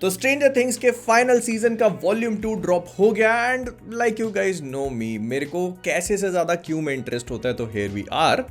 तो Stranger Things के final season का वॉल्यूम 2 ड्रॉप हो गया and like you guys know me, मेरे को कैसे से ज्यादा क्यों में इंटरेस्ट होता है, तो here we are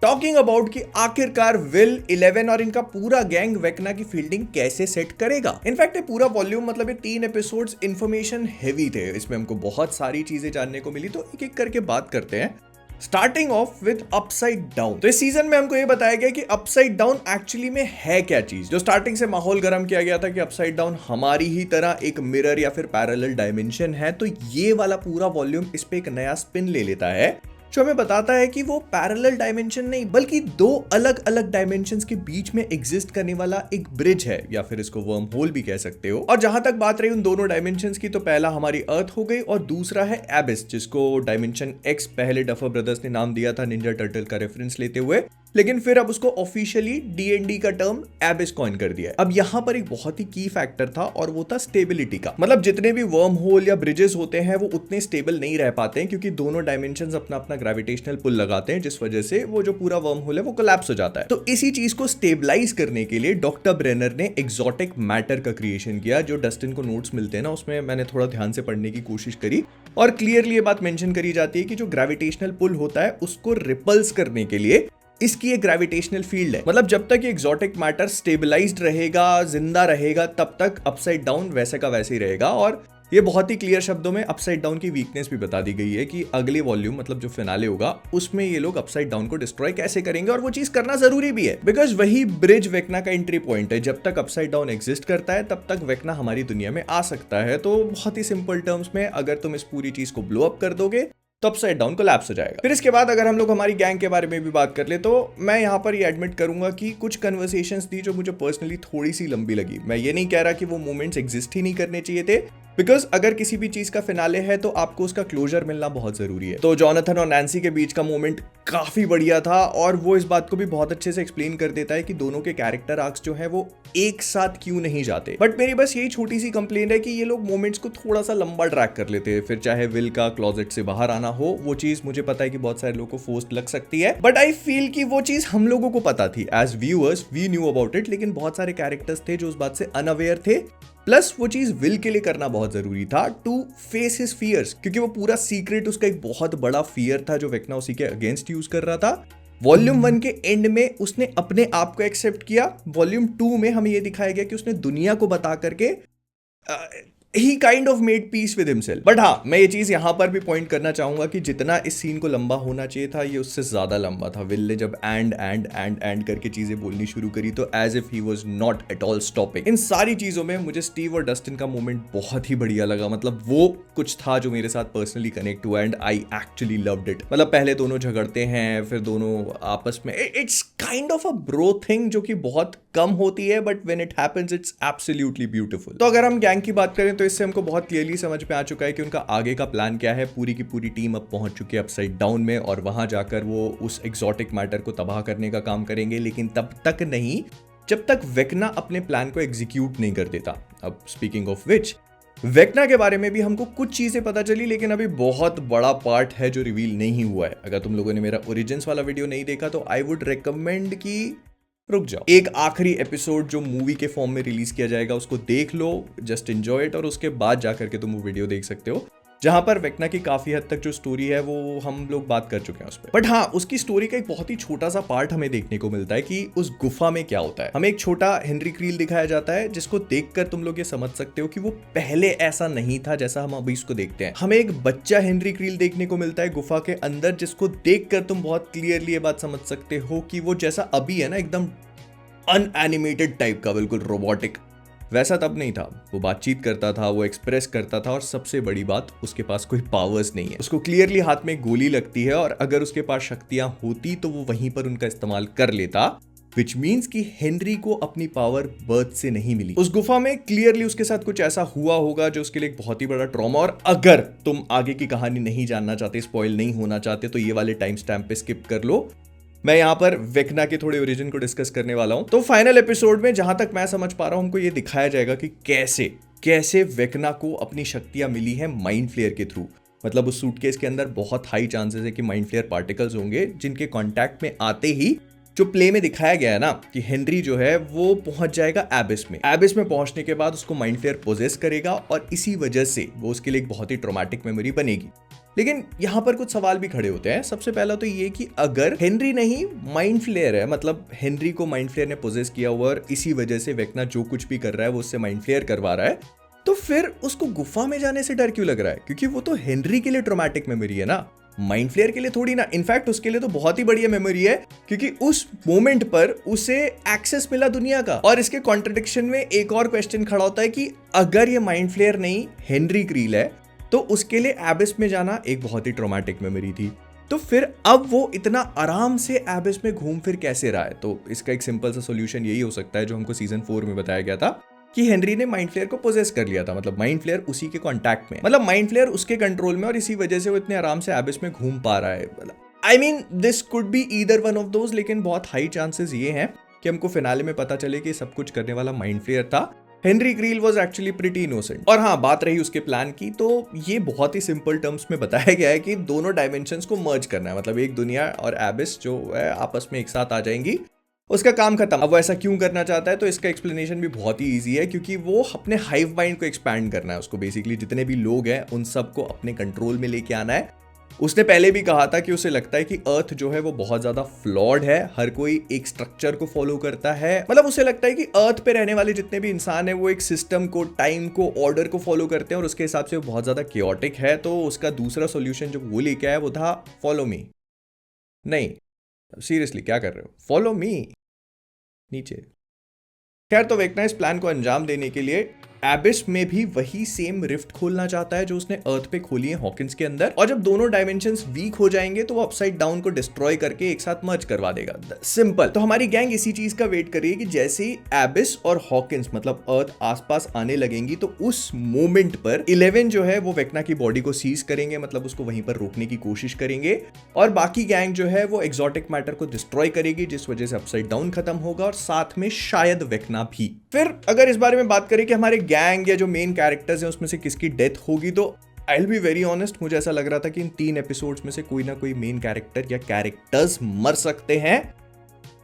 talking about कि आखिरकार विल 11 और इनका पूरा गैंग वेकना की फील्डिंग कैसे सेट करेगा। इनफैक्ट ये पूरा वॉल्यूम मतलब ये 3 एपिसोड्स इंफॉर्मेशन हेवी थे, इसमें हमको बहुत सारी चीजें जानने को मिली, तो एक एक करके बात करते हैं। Starting of with upside down. तो इस सीजन में हमको ये बताया गया कि अपसाइड डाउन एक्चुअली में है क्या चीज। जो स्टार्टिंग से माहौल गर्म किया गया था कि अपसाइड डाउन हमारी ही तरह एक मिरर या फिर पैरेलल डायमेंशन है, तो ये वाला पूरा वॉल्यूम इस पे एक नया स्पिन ले लेता है जो हमें बताता है कि वो पैरेलल डायमेंशन नहीं बल्कि दो अलग अलग डायमेंशंस के बीच में एग्जिस्ट करने वाला एक ब्रिज है, या फिर इसको वर्म होल भी कह सकते हो। और जहां तक बात रही उन दोनों डायमेंशंस की, तो पहला हमारी अर्थ हो गई और दूसरा है एबिस, जिसको डायमेंशन एक्स पहले डफर ब्रदर्स ने नाम दिया था निंजा टर्टल का रेफरेंस लेते हुए, लेकिन फिर अब उसको ऑफिशियली D&D का टर्म एबिस कॉइन कर दिया है। अब यहां पर एक बहुत ही की फैक्टर था और वो था स्टेबिलिटी का। मतलब जितने भी वर्म होल या ब्रिजेस होते हैं वो उतने स्टेबल नहीं रह पाते हैं क्योंकि दोनों डायमेंशंस अपना अपना ग्रेविटेशनल पुल लगाते हैं, जिस वजह से वो जो पूरा वर्म होल है वो कोलैप्स हो जाता है। तो इसी चीज को स्टेबलाइज करने के लिए डॉक्टर ब्रेनर ने एक्सोटिक मैटर का क्रिएशन किया। जो डस्टिन को नोट्स मिलते हैं ना, उसमें मैंने थोड़ा ध्यान से पढ़ने की कोशिश करी और क्लियरली ये बात मेंशन करी जाती है कि जो ग्रेविटेशनल पुल होता है उसको रिपल्स करने के लिए इसकी एक ग्रेविटेशनल फील्ड है। मतलब जब तक ये एक्सोटिक मैटर स्टेबलाइज्ड रहेगा, जिंदा रहेगा, तब तक अपसाइड डाउन वैसे का वैसे ही रहेगा। और ये बहुत ही क्लियर शब्दों में अपसाइड डाउन की वीकनेस भी बता दी गई है कि अगले वॉल्यूम मतलब जो फिनाले होगा उसमें ये लोग अपसाइड डाउन को डिस्ट्रॉय कैसे करेंगे, और वो चीज करना जरूरी भी है बिकॉज वही ब्रिज वेकना का एंट्री पॉइंट है। जब तक अपसाइड डाउन एग्जिस्ट करता है तब तक वेकना हमारी दुनिया में आ सकता है। तो बहुत ही सिंपल टर्म्स में अगर तुम इस पूरी चीज को ब्लो अप कर दोगे तो अपसाइड डाउन कोलैप्स हो जाएगा। फिर इसके बाद अगर हम लोग हमारी गैंग के बारे में भी बात कर ले, तो मैं यहाँ पर ये एडमिट करूंगा कि कुछ कन्वर्सेशंस थी जो मुझे पर्सनली थोड़ी सी लंबी लगी। मैं ये नहीं कह रहा कि वो मोमेंट्स एग्जिस्ट ही नहीं करने चाहिए थे, बिकॉज अगर किसी भी चीज का फिनाले है तो आपको उसका क्लोजर मिलना बहुत जरूरी है। तो जॉनथन और नैन्सी के बीच का मोमेंट काफी बढ़िया था और वो इस बात को भी बहुत अच्छे से एक्सप्लेन कर देता है कि दोनों के कैरेक्टर आर्क्स जो है वो एक साथ क्यों नहीं जाते। बट मेरी बस यही छोटी सी कंप्लेन है कि ये लोग मोमेंट्स को थोड़ा सा लंबा ट्रैक कर लेते हैं। फिर चाहे विल का क्लोजेट से बाहर आना हो, वो चीज मुझे पता है कि बहुत सारे लोगों को फोर्स्ड लग सकती है, बट आई फील कि वो चीज हम लोगों को पता थी as viewers, we knew about it, लेकिन बहुत सारे कैरेक्टर्स थे जो उस बात से अनअवेयर थे। प्लस वो चीज विल के लिए करना बहुत जरूरी था टू फेस हिज फियर्स, क्योंकि वो पूरा सीक्रेट उसका एक बहुत बड़ा फियर था जो वेकना उसी के अगेंस्ट यूज कर रहा था। वॉल्यूम 1 के एंड में उसने अपने आप को एक्सेप्ट किया। वॉल्यूम 2 में हमें ये दिखाया गया कि उसने दुनिया को बता करके ही kind of made peace with himself. But हाँ, मैं ये चीज यहां पर भी पॉइंट करना चाहूंगा कि जितना इस सीन को लंबा होना चाहिए था ये उससे ज्यादा लंबा था। विल ने जब एंड करके चीजें बोलनी शुरू करी तो as if he was not at all stopping. इन सारी चीजों में मुझे स्टीव और डस्टिन का मोमेंट बहुत ही बढ़िया लगा। मतलब वो कुछ था जो मेरे साथ पर्सनली कनेक्ट हुआ and I actually loved it. मतलब पहले दोनों झगड़ते हैं, फिर दोनों आपस में, it's kind of a bro thing जो कि बहुत कम होती है, but when it happens it's absolutely beautiful. तो अगर हम गैंग की बात करें तो इससे हमको बहुत क्लियरली समझ में आ चुका है कि उनका आगे का प्लान क्या है। पूरी की पूरी टीम अब पहुंच चुकी है अपसाइड डाउन में और वहां जाकर वो उस एक्सोटिक मैटर को तबाह करने का काम करेंगे, लेकिन तब तक नहीं जब तक वेकना अपने प्लान को एग्जीक्यूट नहीं कर देता। अब स्पीकिंग ऑफ विच, वेकना के बारे में भी हमको कुछ चीजें पता चली, लेकिन अभी बहुत बड़ा पार्ट है जो रिवील नहीं हुआ है। अगर तुम लोगों ने मेरा ओरिजिन्स वाला वीडियो नहीं देखा तो आई वुड रिकमेंड कि रुक जाओ, एक आखिरी एपिसोड जो मूवी के फॉर्म में रिलीज किया जाएगा उसको देख लो, जस्ट एंजॉय इट, और उसके बाद जाकर के तुम वो वीडियो देख सकते हो जहां पर वेकना की काफी हद तक जो स्टोरी है वो हम लोग बात कर चुके हैं उस पर। बट हाँ, उसकी स्टोरी का एक बहुत ही छोटा सा पार्ट हमें देखने को मिलता है कि उस गुफा में क्या होता है। हमें एक छोटा हेनरी क्रील दिखाया जाता है जिसको देखकर तुम लोग ये समझ सकते हो कि वो पहले ऐसा नहीं था जैसा हम अभी इसको देखते हैं। हमें एक बच्चा हेनरी क्रील देखने को मिलता है गुफा के अंदर, जिसको देखकर तुम बहुत क्लियरली ये बात समझ सकते हो कि वो जैसा अभी है ना, एकदम अनएनिमेटेड टाइप का, बिल्कुल रोबोटिक, वैसा तब नहीं था। वो बातचीत करता था, वो एक्सप्रेस करता था, और सबसे बड़ी बात उसके पास कोई पावर्स नहीं है। उसको क्लियरली हाथ में गोली लगती है और अगर उसके पास शक्तियां होती तो वो वहीं पर उनका इस्तेमाल कर लेता, विच मीन्स कि हेनरी को अपनी पावर बर्थ से नहीं मिली। उस गुफा में क्लियरली उसके साथ कुछ ऐसा हुआ होगा जो उसके लिए एक बहुत ही बड़ा ट्रॉमा। और अगर तुम आगे की कहानी नहीं जानना चाहते, स्पॉइल नहीं होना चाहते, तो ये वाले टाइम स्टैम्प पे स्किप कर लो। मैं यहाँ पर वेकना के थोड़े ओरिजिन को डिस्कस करने वाला हूं। तो फाइनल एपिसोड में जहां तक मैं समझ पा रहा हूं, हमको ये दिखाया जाएगा कि कैसे वेकना को अपनी शक्तियां मिली है माइंड फ्लेयर के थ्रू। मतलब उस सूटकेस के अंदर बहुत हाई चांसेस है कि माइंड फ्लेयर पार्टिकल्स होंगे जिनके कांटेक्ट में आते ही जो प्ले में दिखाया गया है ना कि हेनरी जो है वो पहुंच जाएगा एबिस में। एबिस में पहुंचने के बाद उसको माइंड फ्लेयर पोजेस करेगा और इसी वजह से वो उसके लिए एक बहुत ही ट्रॉमेटिक मेमोरी बनेगी। लेकिन यहां पर कुछ सवाल भी खड़े होते हैं। सबसे पहला तो ये कि अगर हेनरी नहीं माइंड फ्लेयर है, मतलब हेनरी को माइंड फ्लेयर ने पोजेस किया हुआ और इसी वजह से वेक्ना जो कुछ भी कर रहा है वो उससे माइंड फ्लेयर करवा रहा है, तो फिर उसको गुफा में जाने से डर क्यों लग रहा है? क्योंकि वो तो हेनरी के लिए ट्रॉमेटिक मेमोरी है ना, माइंड फ्लेयर के लिए थोड़ी ना। इनफैक्ट उसके लिए तो बहुत ही बढ़िया मेमोरी है क्योंकि उस मोमेंट पर उसे एक्सेस मिला दुनिया का। और इसके कॉन्ट्रडिक्शन में एक और क्वेश्चन खड़ा होता है कि अगर ये माइंड फ्लेयर नहीं हेनरी क्रील है तो उसके लिए एबिस में जाना एक बहुत ही ट्रॉमेटिक मेमोरी थी। तो फिर अब वो इतना आराम से एबिस में घूम फिर कैसे रहा है? तो इसका एक सिंपल सा सॉल्यूशन यही हो सकता है जो हमको सीजन 4 में बताया गया था कि हेनरी ने माइंड फ्लेयर को पोजेस कर लिया था, मतलब माइंड फ्लेयर उसी के कांटेक्ट में, मतलब माइंड फ्लेयर उसके कंट्रोल में, और इसी वजह से वो इतने आराम से एबिस में घूम पा रहा है। I mean this could be either one of those, लेकिन बहुत हाई चांसेस ये हैं कि हमको फिनाले में पता चले कि सब कुछ करने वाला माइंड फ्लेयर था। Henry krill was actually pretty innocent. और हाँ, बात रही उसके प्लान की, तो ये बहुत ही सिंपल टर्म्स में बताया गया है कि दोनों डायमेंशंस को मर्ज करना है, मतलब एक दुनिया और एबिस जो है आपस में एक साथ आ जाएंगी, उसका काम खत्म। अब वो ऐसा क्यों करना चाहता है? तो इसका एक्सप्लेनेशन भी बहुत ही इजी है, क्योंकि वो अपने हाइव माइंड को एक्सपैंड करना है उसको। बेसिकली जितने भी लोग हैं उन सबको अपने कंट्रोल में लेके आना है। उसने पहले भी कहा था कि उसे लगता है कि अर्थ जो है वो बहुत ज्यादा फ्लॉड है, हर कोई एक स्ट्रक्चर को फॉलो करता है, मतलब उसे लगता है कि अर्थ पे रहने वाले जितने भी इंसान है वो एक सिस्टम को, टाइम को, ऑर्डर को फॉलो करते हैं और उसके हिसाब से वो बहुत ज्यादा केओटिक है। तो उसका दूसरा सोल्यूशन जो वो लेके आया वो था फॉलो मी। नहीं सीरियसली क्या कर रहे हो, फॉलो मी नीचे। खैर, तो वेक्ना इस प्लान को अंजाम देने के लिए एबिस में भी वही सेम रिफ्ट खोलना चाहता है जो उसने अर्थ पे खोली है हॉकिंस के अंदर। और जब दोनों डायमेंशंस वीक हो जाएंगे तो वो अपसाइड डाउन को डिस्ट्रॉय करके एक साथ मर्ज करवा देगा। सिंपल। तो हमारी गैंग इसी चीज का वेट कर रही है कि जैसे ही एबिस और हॉकिंस मतलब अर्थ आसपास आने लगेंगी तो उस मोमेंट पर 11 जो है वो वेक्ना की बॉडी को सीज करेंगे, मतलब उसको वहीं पर रोकने की कोशिश करेंगे, और बाकी गैंग जो है वो एक्सोटिक मैटर को डिस्ट्रॉय करेगी, जिस वजह से अपसाइड डाउन खत्म होगा और साथ में शायद वेक्ना भी। फिर अगर इस बारे में बात करें कि हमारे गैंग या जो मेन कैरेक्टर्स हैं उसमें से किसकी डेथ होगी, तो I will be very honest, मुझे ऐसा लग रहा था कि इन 3 एपिसोड्स में से कोई ना कोई मेन कैरेक्टर या कैरेक्टर्स मर सकते हैं,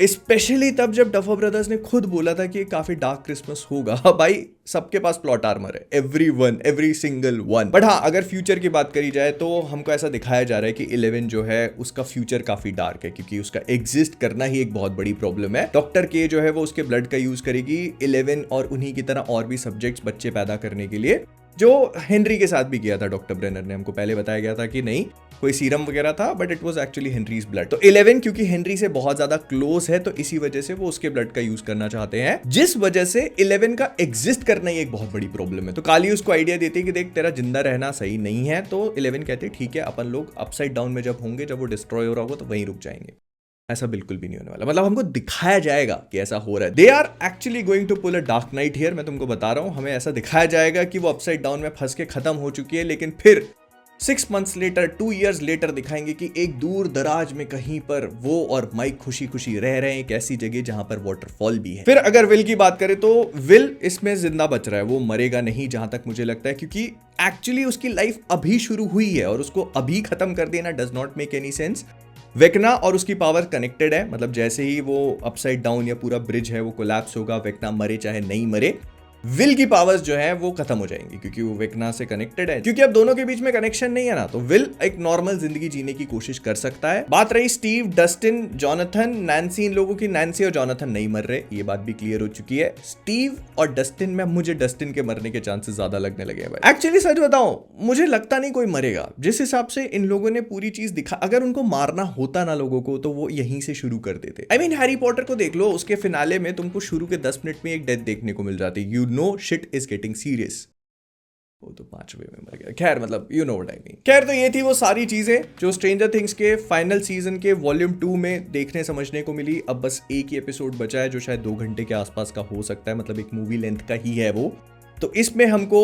स्पेशली तब जब डफर ब्रदर्स ने खुद बोला था कि ये काफी डार्क क्रिसमस होगा। भाई सबके पास प्लॉट आर्मर है, everyone, every single one. But हाँ, अगर फ्यूचर की बात करी जाए तो हमको ऐसा दिखाया जा रहा है कि 11 जो है उसका फ्यूचर काफी डार्क है, क्योंकि उसका एग्जिस्ट करना ही एक बहुत बड़ी प्रॉब्लम है। डॉक्टर के जो है वो उसके ब्लड का यूज करेगी 11 और उन्हीं की तरह और भी सब्जेक्ट्स बच्चे पैदा करने के लिए, जो हेनरी के साथ भी किया था डॉक्टर ब्रेनर ने। हमको पहले बताया गया था कि नहीं कोई सीरम वगैरह था, but it was actually Henrys blood. तो 11 क्योंकि हेनरी से बहुत ज्यादा क्लोज है तो इसी वजह से वो उसके ब्लड का यूज करना चाहते हैं, जिस वजह से 11 का एग्जिस्ट करना ही एक बहुत बड़ी प्रॉब्लम है। तो काली उसको आइडिया देती है कि देख तेरा जिंदा रहना सही नहीं है, तो 11 कहते ठीक है अपन लोग अपसाइड डाउन में जब होंगे, जब वो डिस्ट्रॉय हो रहा होगा तो वहीं रुक जाएंगे। ऐसा बिल्कुल भी नहीं होने वाला, मतलब हमको दिखाया जाएगा कि ऐसा हो रहा है। They are actually going to pull a dark night here. मैं तुमको बता रहा हूं, हमें ऐसा दिखाया जाएगा कि वो अपसाइड डाउन में फंस के खत्म हो चुकी है, लेकिन फिर 6 months लेटर, 2 years लेटर दिखाएंगे कि एक दूर दराज में कहीं पर वो और माइक खुशी खुशी रह रहे हैं, एक ऐसी जगह जहां पर वाटरफॉल भी है। फिर अगर विल की बात करें तो विल इसमें जिंदा बच रहा है, वो मरेगा नहीं जहां तक मुझे लगता है, क्योंकि एक्चुअली उसकी लाइफ अभी शुरू हुई है और उसको अभी खत्म कर देना does not make any sense. वेक्ना और उसकी पावर कनेक्टेड है, मतलब जैसे ही वो अपसाइड डाउन या पूरा ब्रिज है वो कोलैप्स होगा, वेक्ना मरे चाहे नहीं मरे, विल की पावर्स जो है वो खत्म हो जाएंगी, क्योंकि वो वेक्ना से कनेक्टेड है। क्योंकि अब दोनों के बीच में कनेक्शन नहीं है ना, तो विल एक नॉर्मल जिंदगी जीने की कोशिश कर सकता है। बात रही स्टीव, डस्टिन, जॉनथन, नैन्सी, इन लोगों की, नैन्सी और जॉनथन नहीं मर रहे, ये बात भी क्लियर हो चुकी है। स्टीव और डस्टिन में मुझे डस्टिन के मरने के चांसेस ज्यादा लगने लगे हैं भाई। एक्चुअली सच बताऊं, मुझे लगता नहीं कोई मरेगा। जिस हिसाब से इन लोगों ने पूरी चीज दिखा, अगर उनको मारना होता ना लोगों को, तो वो यहीं से शुरू कर देते। आई मीन हैरी पॉटर को देख लो, उसके फिनाले में तुमको शुरू के 10 मिनट में एक डेथ देखने को मिल जाती, you know shit is getting serious. वो तो 5वें में मर गया। खैर, मतलब you know what I mean. खैर, तो ये थी वो सारी चीजें जो स्ट्रेंजर थिंग्स के फाइनल सीजन के वॉल्यूम 2 में देखने समझने को मिली। अब बस एक ही एपिसोड बचा है जो शायद 2 घंटे के आसपास का हो सकता है, मतलब एक मूवी लेंथ का ही है वो। तो इसमें हमको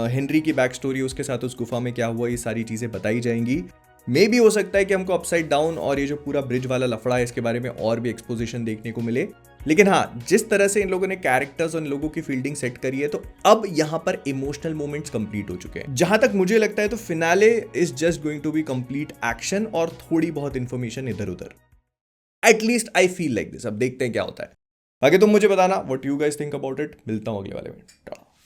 हेनरी की बैक स्टोरी, उसके साथ उस गुफा में क्या हुआ, ये सारी चीजें बताई जाएंगी। मे भी हो सकता है कि हमको अपसाइड डाउन और ये जो पूरा ब्रिज वाला लफड़ा है इसके बारे में और भी एक्सपोजिशन देखने को मिले। लेकिन हाँ, जिस तरह से इन लोगों ने कैरेक्टर्स और इन लोगों की फील्डिंग सेट करी है, तो अब यहाँ पर इमोशनल मोमेंट्स कंप्लीट हो चुके हैं। जहां तक मुझे लगता है तो finale is just going to be complete action और थोड़ी बहुत इंफॉर्मेशन इधर उधर। At least I feel like this. अब देखते हैं क्या होता है। आगे तुम मुझे बताना what you guys think about it. मिलता हूं अगले वाले में।